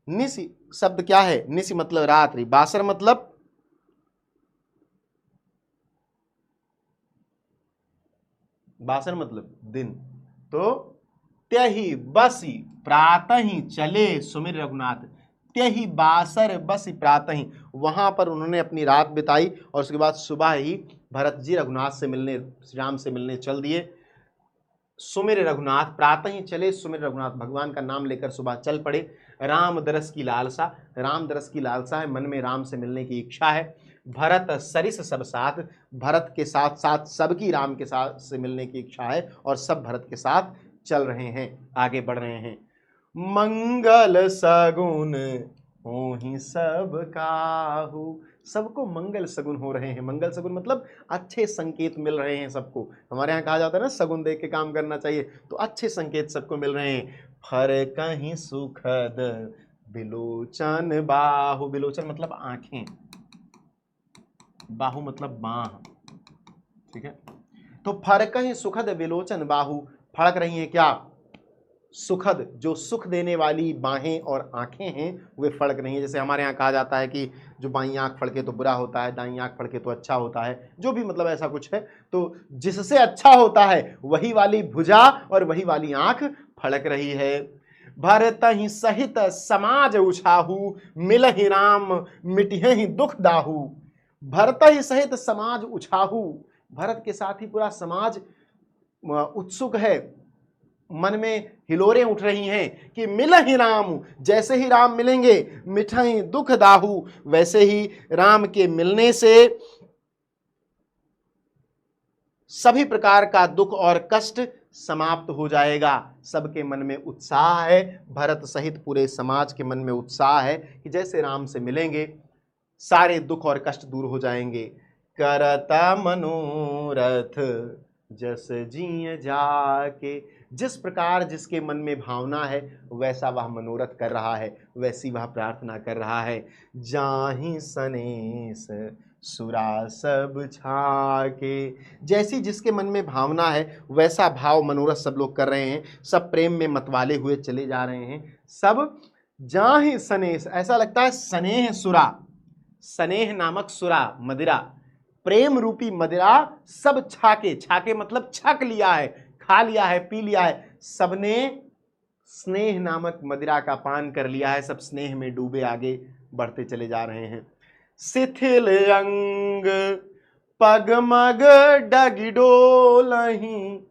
निसी शब्द क्या है, निसी मतलब रात्रि, बासर मतलब बासर मतलब दिन। तो त्यहि बसी प्रातहि चले सुमिर रघुनाथ, त्यहि बासर बसी प्रातहि, वहां पर उन्होंने अपनी रात बिताई और उसके बाद सुबह ही भरत जी रघुनाथ से मिलने, श्री राम से मिलने चल दिए। सुमिर रघुनाथ, प्रातः ही चले सुमिर रघुनाथ, भगवान का नाम लेकर सुबह चल पड़े। राम दरस की लालसा, राम दरस की लालसा है, मन में राम से मिलने की इच्छा है। भरत सरिस सब साथ, भरत के साथ साथ सबकी राम के साथ से मिलने की इच्छा है और सब भरत के साथ चल रहे हैं, आगे बढ़ रहे हैं। मंगल सगुन होहि सब काहू, सबको मंगल सगुन हो रहे हैं। मंगल सगुन मतलब अच्छे संकेत मिल रहे हैं सबको। हमारे यहाँ कहा जाता है ना, सगुन देख के काम करना चाहिए, तो अच्छे संकेत सबको मिल रहे हैं। फर कहीं सुखद बिलोचन बाहु, बिलोचन मतलब आंखें, बाहु मतलब बाह, ठीक है। तो फर कहीं सुखद बिलोचन बाहु, फड़क रही हैं क्या? सुखद, जो सुख देने वाली बाहें और आंखें हैं वे फड़क रही हैं। जैसे हमारे यहाँ कहा जाता है कि जो बाईं आंख फड़के तो बुरा होता है, दाईं आंख फड़के तो अच्छा होता है, जो भी मतलब ऐसा कुछ है। तो जिससे अच्छा होता है वही वाली भुजा और वही वाली आंख फड़क रही है। भरत ही सहित समाज उछाहू, मिलहि राम मिटिहि दुख दाहू। भरत ही सहित समाज उछाहू, भरत के साथ ही पूरा समाज उत्सुक है, मन में हिलोरें उठ रही हैं कि मिलहि राम, जैसे ही राम मिलेंगे, मिठहि दुख दाहू, वैसे ही राम के मिलने से सभी प्रकार का दुख और कष्ट समाप्त हो जाएगा। सबके मन में उत्साह है, भरत सहित पूरे समाज के मन में उत्साह है कि जैसे राम से मिलेंगे सारे दुख और कष्ट दूर हो जाएंगे। करता मनोरथ जस जिय जाके, जिस प्रकार जिसके मन में भावना है वैसा वह मनोरथ कर रहा है, वैसी वह प्रार्थना कर रहा है। जाहि सनेस सुरा सब छाके, जैसी जिसके मन में भावना है वैसा भाव मनोरथ सब लोग कर रहे हैं, सब प्रेम में मतवाले हुए चले जा रहे हैं। सब जाहि सनेस, ऐसा लगता है स्नेह सुरा, स्नेह नामक सुरा मदिरा, प्रेम रूपी मदिरा सब छाके, छाके मतलब छक लिया है, खा लिया है, पी लिया है, सबने स्नेह नामक मदिरा का पान कर लिया है, सब स्नेह में डूबे आगे बढ़ते चले जा रहे हैं। शिथिल अंग पगमग डगिडोलहि,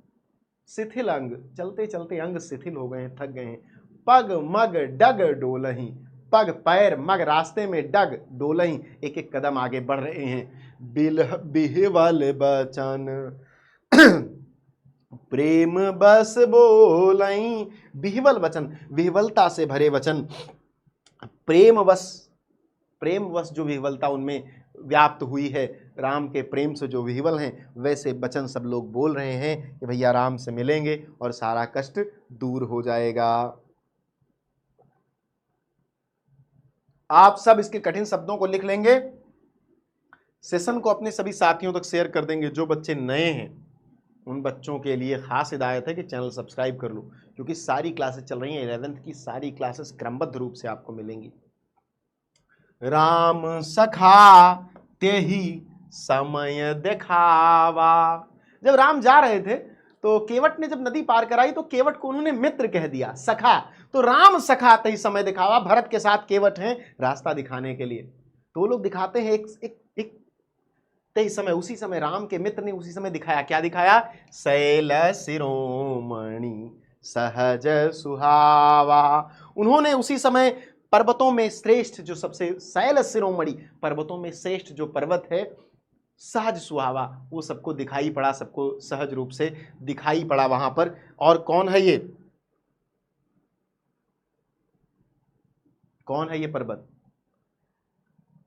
शिथिल अंग, चलते चलते अंग शिथिल हो गए हैं, थक गए हैं। पग मग डग डोलही, पग पैर, मग रास्ते में, डग डोलही एक एक कदम आगे बढ़ रहे हैं। बिहवल बचन प्रेम बस बोलई, बिहवल वचन, विह्वलता से भरे वचन, प्रेम वश, प्रेम वश जो विह्वलता उनमें व्याप्त हुई है, राम के प्रेम से जो विह्वल हैं वैसे वचन सब लोग बोल रहे हैं कि भैया राम से मिलेंगे और सारा कष्ट दूर हो जाएगा। आप सब इसके कठिन शब्दों को लिख लेंगे, सेशन को अपने सभी साथियों तक शेयर कर देंगे। जो बच्चे नए हैं उन बच्चों के लिए खास हिदायत है कि चैनल सब्सक्राइब कर लो, क्योंकि सारी क्लासेस चल रही हैं, 11th की सारी क्लासेस क्रमबद्ध रूप से आपको मिलेंगी। राम सखा तेहि समय दिखावा, जब राम जा रहे थे तो केवट ने जब नदी पार कराई तो केवट को उन्होंने मित्र कह दिया, सखा। तो राम सखा तेहि समय दिखावा, भरत के साथ केवट हैं रास्ता दिखाने के लिए, तो वो लोग दिखाते हैं एक तेहि समय, उसी समय राम के मित्र ने उसी समय दिखाया। क्या दिखाया? शैल शिरोमणि सहज सुहावा, उन्होंने उसी समय पर्वतों में श्रेष्ठ, जो सबसे शैल शिरोमणि, पर्वतों में श्रेष्ठ जो पर्वत है सहज सुहावा, वो सबको दिखाई पड़ा, सबको सहज रूप से दिखाई पड़ा वहां पर। और कौन है ये, कौन है ये पर्वत?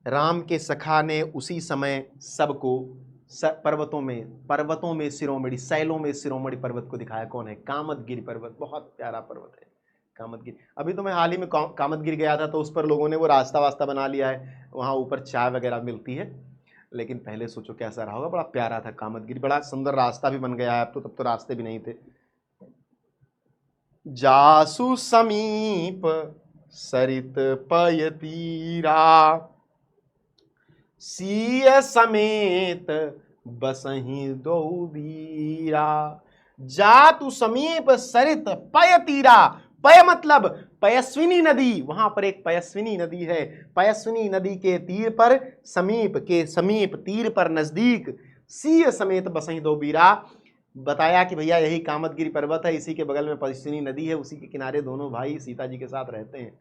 राम के सखा ने उसी समय सबको पर्वतों में शिरोमणि, शैलों में शिरोमणि पर्वत को दिखाया। कौन है? कामदगिरि पर्वत, बहुत प्यारा पर्वत है कामदगिरि। अभी तो मैं हाल ही में कामदगिरि गया था, तो उस पर लोगों ने वो रास्ता वास्ता बना लिया है, वहाँ ऊपर चाय वगैरह मिलती है, लेकिन पहले सोचो कैसा रहा होगा। बड़ा प्यारा था कामदगिरि, बड़ा सुंदर रास्ता भी बन गया है अब तो, तब तो रास्ते भी नहीं थे। जासु समीप सरित पय तीरा, सीय समेत बसहि दो बीरा, जातु समीप सरित पय तीरा। पय मतलब पयस्विनी नदी, वहां पर एक पयस्विनी नदी है। पयस्विनी नदी के तीर पर, समीप के समीप, तीर पर नजदीक, सीय समेत बसई दो बीरा। बताया कि भैया यही कामदगिरि पर्वत है, इसी के बगल में पयस्विनी नदी है, उसी के किनारे दोनों भाई सीता जी के साथ रहते हैं।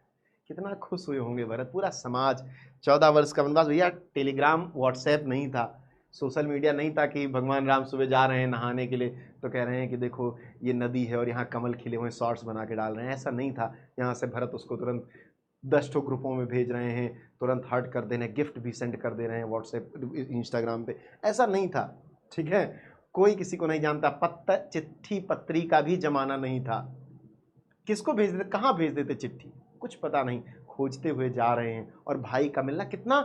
कितना खुश हुए होंगे भरत, पूरा समाज। 14 वर्ष का वनवास, भैया टेलीग्राम व्हाट्सएप नहीं था, सोशल मीडिया नहीं था कि भगवान राम सुबह जा रहे हैं नहाने के लिए तो कह रहे हैं कि देखो ये नदी है और यहाँ कमल खिले हुए, शॉर्ट्स बना के डाल रहे हैं, ऐसा नहीं था। यहाँ से भरत उसको तुरंत 10 ग्रुपों में भेज रहे हैं, तुरंत हर्ट कर दे रहे हैं, गिफ्ट भी सेंड कर दे रहे हैं व्हाट्सएप इंस्टाग्राम पे, ऐसा नहीं था। ठीक है, कोई किसी को नहीं जानता, पत्र चिट्ठी पत्री का भी जमाना नहीं था। किसको भेज देते, कहाँ भेज देते चिट्ठी, कुछ पता नहीं। खोजते हुए जा रहे हैं और भाई का मिलना कितना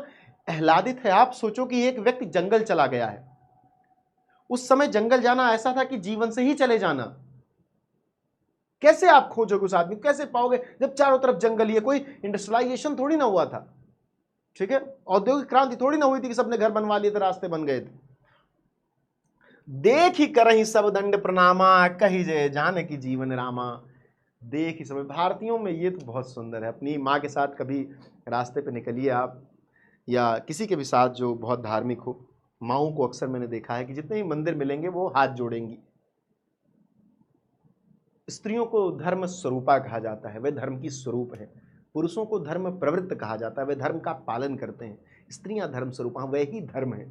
आह्लादित है। आप सोचो कि एक व्यक्ति जंगल चला गया है, उस समय जंगल जाना ऐसा था कि जीवन से ही चले जाना। कैसे आप खोजोगे उस आदमी, कैसे पाओगे जब चारों तरफ जंगल ही है? कोई इंडस्ट्रियलाइजेशन थोड़ी ना हुआ था, ठीक है, औद्योगिक क्रांति थोड़ी ना हुई थी कि सबने घर बनवा लिए थे, रास्ते बन गए थे। देख ही करही सब दंड प्रणामा, कही जय जानकी जीवन रामा। देख ही समय, भारतीयों में ये तो बहुत सुंदर है। अपनी माँ के साथ कभी रास्ते पे निकलिए आप, या किसी के भी साथ जो बहुत धार्मिक हो, माँओं को अक्सर मैंने देखा है कि जितने भी मंदिर मिलेंगे वो हाथ जोड़ेंगी। स्त्रियों को धर्म स्वरूपा कहा जाता है, वे धर्म की स्वरूप है। पुरुषों को धर्म प्रवृत्त कहा जाता है, वे धर्म का पालन करते हैं। स्त्रियां धर्म स्वरूपा, वे ही धर्म है।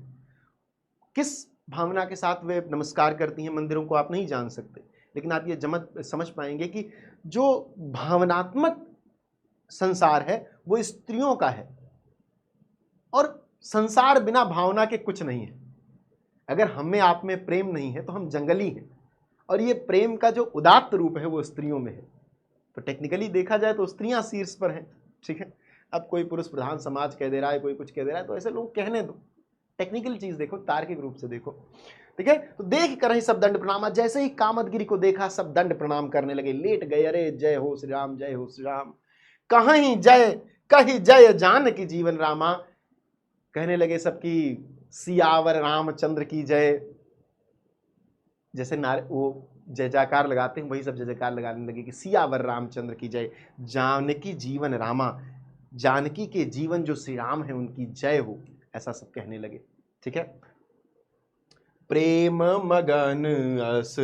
किस भावना के साथ वे नमस्कार करती हैं मंदिरों को आप नहीं जान सकते, लेकिन आप ये समझ पाएंगे कि जो भावनात्मक संसार है वो स्त्रियों का है, और संसार बिना भावना के कुछ नहीं है। अगर हमें आप में प्रेम नहीं है तो हम जंगली हैं, और ये प्रेम का जो उदात्त रूप है वो स्त्रियों में है। तो टेक्निकली देखा जाए तो स्त्रियां शीर्ष पर हैं, ठीक है। अब कोई पुरुष प्रधान समाज कह दे रहा है, कोई कुछ कह दे रहा है, तो ऐसे लोग कहने दो, टेक्निकल चीज देखो, तार्किक रूप से देखो, ठीक है। तो देख कर ही सब दंड प्रणाम, जैसे ही कामदगिरि को देखा सब दंड प्रणाम करने लगे, लेट गए, अरे जय हो श्री राम, जय हो श्री राम, कहीं जय कही जय जानकी जीवन रामा। कहने लगे सबकी सियावर रामचंद्र की जय। जैसे वो जय जयकार लगाते हैं, वही सब जय जयकार लगाने लगे कि सियावर रामचंद्र की जय, जानकी जीवन रामा, जानकी के जीवन जो श्री राम है उनकी जय हो, ऐसा सब कहने लगे, ठीक है। प्रेम मगन अस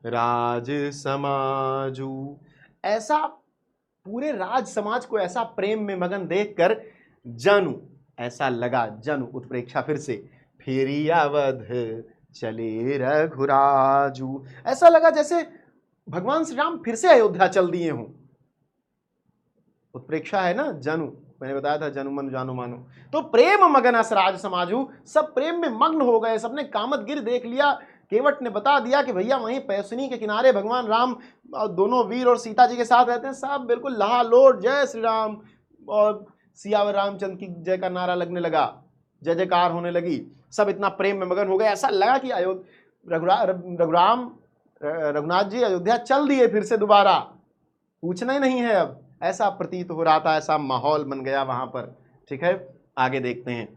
राज समाजू, ऐसा पूरे राज समाज को ऐसा प्रेम में मगन देखकर जनु, ऐसा लगा, जनु उत्प्रेक्षा फिर से, फेरी अवध चले रघुराजू, ऐसा लगा जैसे भगवान श्री राम फिर से अयोध्या चल दिए हों। उत्प्रेक्षा है ना, जनु, मैंने बताया था जनु मन जानो मानो। तो प्रेम मगन अस राज समाजू, सब प्रेम में मग्न हो गए, सबने कामदगिरि देख लिया। केवट ने बता दिया कि भैया वहीं पयस्विनी के किनारे भगवान राम दोनों वीर और सीता जी के साथ रहते हैं। सब बिल्कुल लहालोट जय श्री राम और सियावर रामचंद्र की जय का नारा लगने लगा, जय जयकार होने लगी, सब इतना प्रेम में मगन हो गए, ऐसा लगा कि रघुनाथ जी अयोध्या चल दिए फिर से दोबारा, पूछना ही नहीं है अब, ऐसा प्रतीत हो रहा था, ऐसा माहौल बन गया वहां पर, ठीक है। आगे देखते हैं।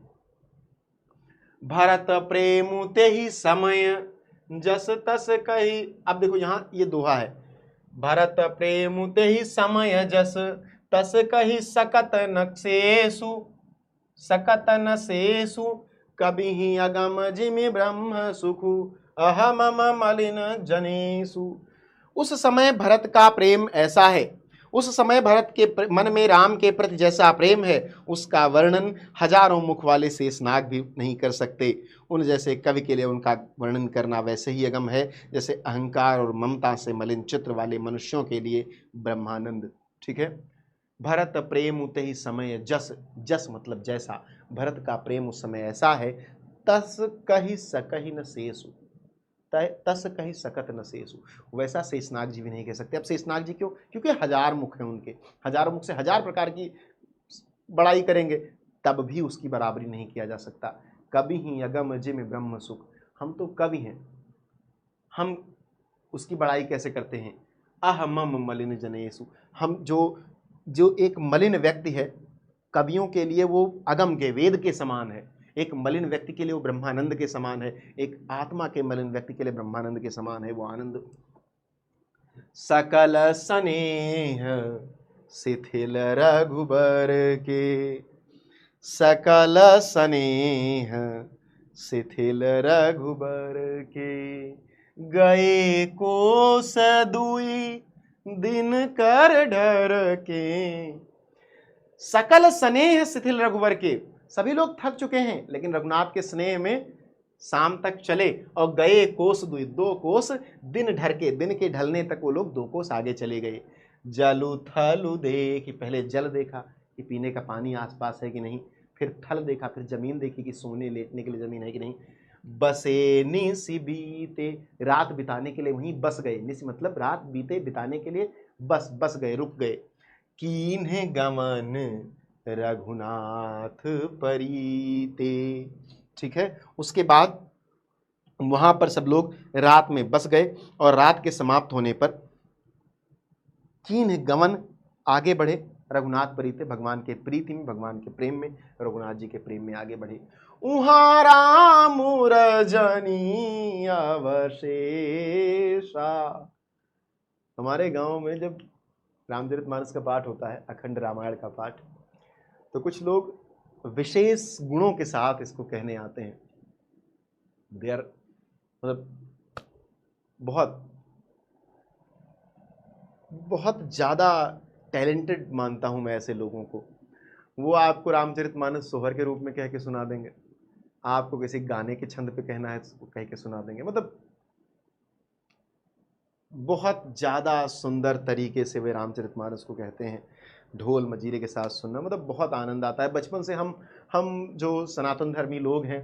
भरत प्रेम ते ही समय जस तस कही, अब देखो यहां ये दोहा है, भरत प्रेम ते ही समय जस तस कही सकत नक्सेसु, सकत नसेसु कभी ही अगम जिमि ब्रह्म सुखु अहम मलिन जनेसु। उस समय भरत का प्रेम ऐसा है, उस समय भरत के मन में राम के प्रति जैसा प्रेम है, उसका वर्णन हजारों मुख वाले शेषनाग भी नहीं कर सकते। उन जैसे कवि के लिए उनका वर्णन करना वैसे ही अगम है जैसे अहंकार और ममता से मलिन चित्र वाले मनुष्यों के लिए ब्रह्मानंद, ठीक है। भरत प्रेम उते ही समय जस, जस मतलब जैसा, भरत का प्रेम उस समय ऐसा है, तस कही सकही न शेषु, तस कही सकत न शेषु, वैसा शेषनाग जी भी नहीं कह सकते। अब शेषनाग जी क्यों? क्योंकि हजार मुख हैं उनके, हजारों मुख से हजार प्रकार की बड़ाई करेंगे तब भी उसकी बराबरी नहीं किया जा सकता। कभी ही अगम जिम ब्रह्म सुख, हम तो कवि हैं, हम उसकी बड़ाई कैसे करते हैं। अहमम मलिन जनेसु, हम जो एक मलिन व्यक्ति है, कवियों के लिए वो अगम के, वेद के समान है। एक मलिन व्यक्ति के लिए वो ब्रह्मानंद के समान है, एक आत्मा के मलिन व्यक्ति के लिए ब्रह्मानंद के समान है वो आनंद। सकल स्नेह शिथिल रघुबर के, सकल स्नेह शिथिल रघुबर के, गए कोस दुई दिन कर ढर के। सकल स्नेह शिथिल रघुवर के, सभी लोग थक चुके हैं लेकिन रघुनाथ के स्नेह में शाम तक चले और गए कोस दुई, 2 कोस दिन ढर के, दिन के ढलने तक वो लोग 2 कोस आगे चले गए। जलु थलु देखी, पहले जल देखा कि पीने का पानी आसपास है कि नहीं, फिर थल देखा, फिर जमीन देखी कि सोने लेटने के लिए जमीन है कि नहीं। बसे निसि बीते, रात बिताने के लिए वहीं बस गए, निसि मतलब रात बीते बिताने के लिए बस गए, रुक गए। कीन्हे गमन रघुनाथ परीते, ठीक है। उसके बाद वहां पर सब लोग रात में बस गए और रात के समाप्त होने पर कीन्हे गमन आगे बढ़े रघुनाथ परीते, भगवान के प्रीति में, भगवान के प्रेम में, रघुनाथ जी के प्रेम में आगे बढ़े। उहाँ राम रजनी अवशेषा, हमारे गांव में जब रामचरितमानस का पाठ होता है, अखंड रामायण का पाठ, तो कुछ लोग विशेष गुणों के साथ इसको कहने आते हैं। दे आर मतलब बहुत ज़्यादा टैलेंटेड मानता हूं मैं ऐसे लोगों को। वो आपको रामचरितमानस सोहर के रूप में कह के सुना देंगे, आपको किसी गाने के छंद पे कहना है तो कह के सुना देंगे। मतलब बहुत ज़्यादा सुंदर तरीके से वे रामचरितमानस को कहते हैं, ढोल मजीरे के साथ सुनना, मतलब बहुत आनंद आता है। बचपन से हम जो सनातन धर्मी लोग हैं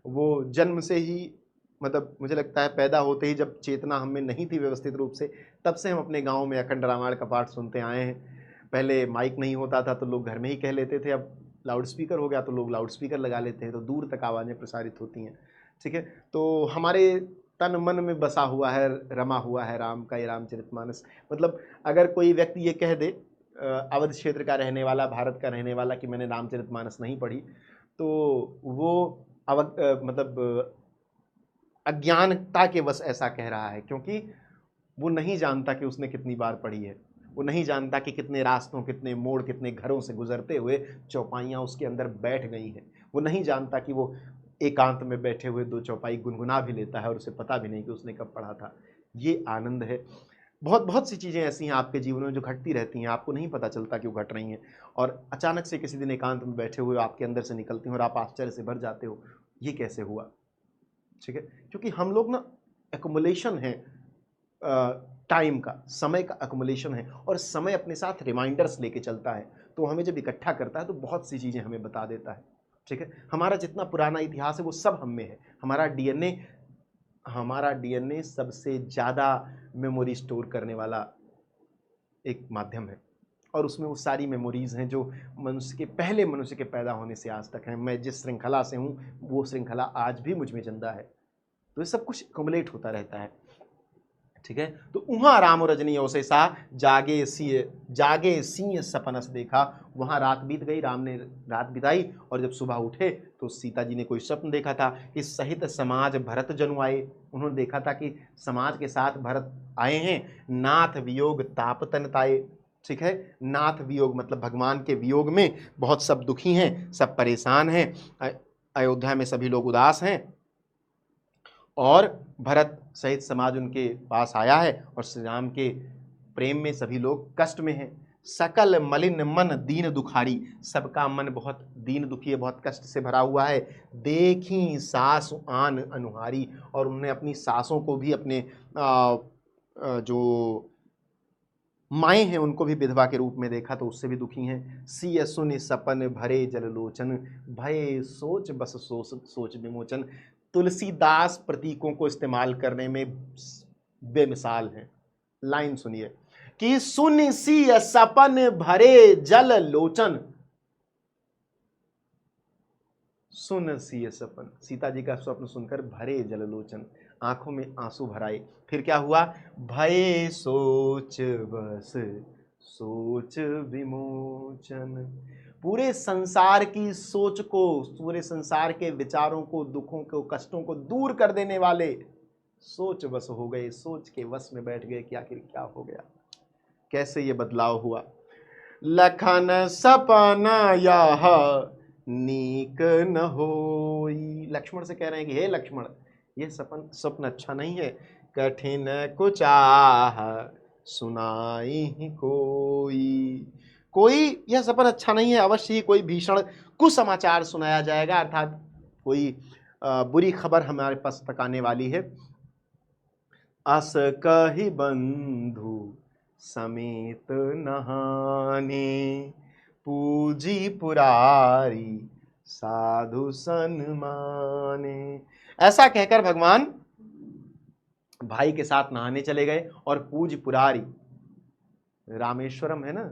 वो जन्म से ही, मतलब मुझे लगता है पैदा होते ही जब चेतना हमें नहीं थी व्यवस्थित रूप से, तब से हम अपने गांव में अखंड रामायण का पाठ सुनते आए हैं। पहले माइक नहीं होता था तो लोग घर में ही कह लेते थे, अब लाउड स्पीकर हो गया तो लोग लाउड स्पीकर लगा लेते हैं, तो दूर तक आवाज़ें प्रसारित होती हैं, ठीक है। तो हमारे तन मन में बसा हुआ है, रमा हुआ है राम का ये रामचरितमानस। मतलब अगर कोई व्यक्ति ये कह दे, अवध क्षेत्र का रहने वाला, भारत का रहने वाला, कि मैंने रामचरितमानस नहीं पढ़ी, तो वो मतलब अज्ञानता के वश ऐसा कह रहा है, क्योंकि वो नहीं जानता कि उसने कितनी बार पढ़ी है, वो नहीं जानता कि कितने रास्तों, कितने मोड़, कितने घरों से गुजरते हुए चौपाइयाँ उसके अंदर बैठ गई हैं। वो नहीं जानता कि वो एकांत में बैठे हुए 2 चौपाई गुनगुना भी लेता है और उसे पता भी नहीं कि उसने कब पढ़ा था। ये आनंद है। बहुत सी चीज़ें ऐसी हैं आपके जीवन में जो घटती रहती हैं, आपको नहीं पता चलता कि वो घट रही हैं, और अचानक से किसी दिन एकांत में बैठे हुए आपके अंदर से निकलती हैं और आप आश्चर्य से भर जाते हो, ये कैसे हुआ, ठीक है। क्योंकि हम लोग ना एक्युमुलेशन है टाइम का, समय का एक्युमुलेशन है, और समय अपने साथ रिमाइंडर्स लेके चलता है, तो हमें जब इकट्ठा करता है तो बहुत सी चीज़ें हमें बता देता है, ठीक है। हमारा जितना पुराना इतिहास है वो सब हम में है। हमारा डीएनए सबसे ज़्यादा मेमोरी स्टोर करने वाला एक माध्यम है, और उसमें वो सारी मेमोरीज़ हैं जो पहले मनुष्य के पैदा होने से आज तक हैं। मैं जिस श्रृंखला से हूँ वो श्रृंखला आज भी मुझ में जिंदा है, तो ये सब कुछ कम्युलेट होता रहता है, ठीक है। तो उहाँ राम रजनी अवशेषा, जागे सिंह सपनस देखा, वहाँ रात बीत गई, राम ने रात बिताई, और जब सुबह उठे तो सीता जी ने कोई स्वप्न देखा था कि सहित समाज भरत जनु आए। उन्होंने देखा था कि समाज के साथ भरत आए हैं। नाथ वियोग ताप तन ताए, ठीक है। नाथ वियोग मतलब भगवान के वियोग में बहुत सब दुखी हैं, सब परेशान हैं, अयोध्या में सभी लोग उदास हैं, और भरत सहित समाज उनके पास आया है, और श्री राम के प्रेम में सभी लोग कष्ट में हैं। सकल मलिन मन दीन दुखारी, सबका मन बहुत दीन दुखी है, बहुत कष्ट से भरा हुआ है। देखी सासु आन अनुहारी, और उन्होंने अपनी सासों को भी, अपने जो माएँ हैं उनको भी विधवा के रूप में देखा, तो उससे भी दुखी हैं। सिय सुनि सपन भरे जललोचन, भय सोच बस सोच विमोचन। तुलसीदास प्रतीकों को इस्तेमाल करने में बेमिसाल हैं। लाइन सुनिए कि सुनि सिय सपन भरे जल लोचन, सुन सिय सपन, सीता जी का स्वप्न सुनकर भरे जल लोचन, आंखों में आंसू भराए। फिर क्या हुआ, भय सोच बस सोच विमोचन, पूरे संसार की सोच को, पूरे संसार के विचारों को, दुखों को, कष्टों को दूर कर देने वाले सोच वश हो गए, सोच के वश में बैठ गए कि आखिर क्या हो गया, कैसे ये बदलाव हुआ। लखन सपन यह नीक न होई। लक्ष्मण से कह रहे हैं कि हे लक्ष्मण, ये स्वप्न अच्छा नहीं है। कठिन कुछ आह सुनाई कोई यह सपन अच्छा नहीं है, अवश्य ही कोई भीषण कुसमाचार सुनाया जाएगा, अर्थात कोई बुरी खबर हमारे पास तक आने वाली है। अस कहि बंधु समेत नहाने, पूजी पुरारी साधु सन्माने। ऐसा कहकर भगवान भाई के साथ नहाने चले गए और पूज पुरारी, रामेश्वरम है ना,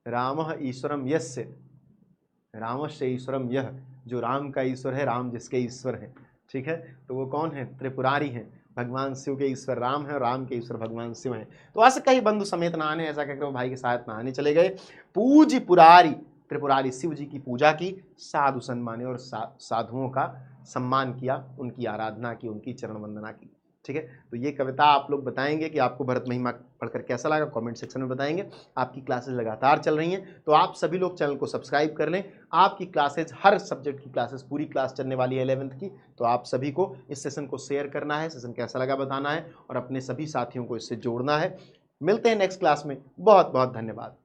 रामः ईश्वरम यस्य, रामस्य ईश्वरम यह, जो राम का ईश्वर है, राम जिसके ईश्वर है, ठीक है, तो वो कौन है, त्रिपुरारी हैं, भगवान शिव के ईश्वर राम है और राम के ईश्वर भगवान शिव हैं। तो अस कई बंधु समेत नहाने, ऐसा कहकर वो भाई के साथ नहाने चले गए। पूज पुरारी, त्रिपुरारी शिव जी की पूजा की, साधु सम्माने, और साधुओं का सम्मान किया, उनकी आराधना की, उनकी चरण वंदना की, ठीक है। तो ये कविता आप लोग बताएंगे कि आपको भरत महिमा पढ़कर कैसा लगा, कमेंट सेक्शन में बताएंगे। आपकी क्लासेस लगातार चल रही हैं, तो आप सभी लोग चैनल को सब्सक्राइब कर लें। आपकी क्लासेज, हर सब्जेक्ट की क्लासेस, पूरी क्लास चलने वाली है 11th की, तो आप सभी को इस सेशन को शेयर करना है, सेशन कैसा लगा बताना है और अपने सभी साथियों को इससे जोड़ना है। मिलते हैं नेक्स्ट क्लास में, बहुत बहुत धन्यवाद।